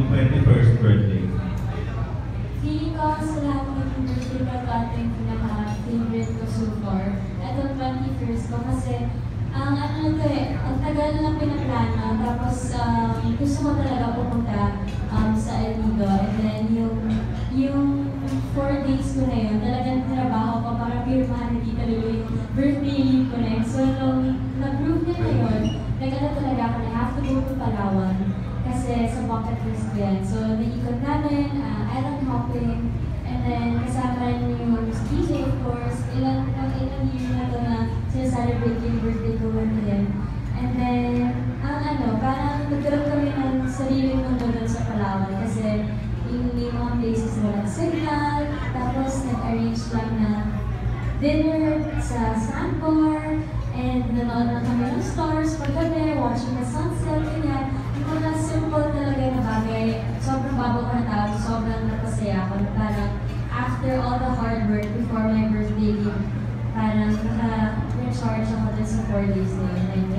iyong 21st birthday? Feeling ko sa lahat ng birthday ko ito yung pinaka-favorite ko so far. Ito 21st ko kasi ang ang tagal na lang pinaplano. Tapos gusto ko talaga pumunta sa El Nido. And then yung 4 days ko na yun, talagang trabaho ko para pirmahan ni Tita Lulu yung birthday leave ko na yun. So nung na-prove niya na yun, nagkala talaga ako na I have to go to Palawan. Kasi sa bucket list ko yan. So naikot namin, island hopping, and then kasama rin yung DJ of course. Ilang year na to na sinaselebrate yung birthday ko with him. And then, parang nagkaroon kami ng sariling mundo doon sa Palawan kasi yung may mga places na walang signal, tapos nag-arrange lang na dinner sa Sandbar, and nanood na kami ng stars paggabi, watching the sunset, ganyan. Yung mga simple talaga na bagay, sobrang babaw ko na tao, sobrang napasaya ako. Parang after all the hard work before my birthday, parang naka-recharge ako din sa 4 days na yun.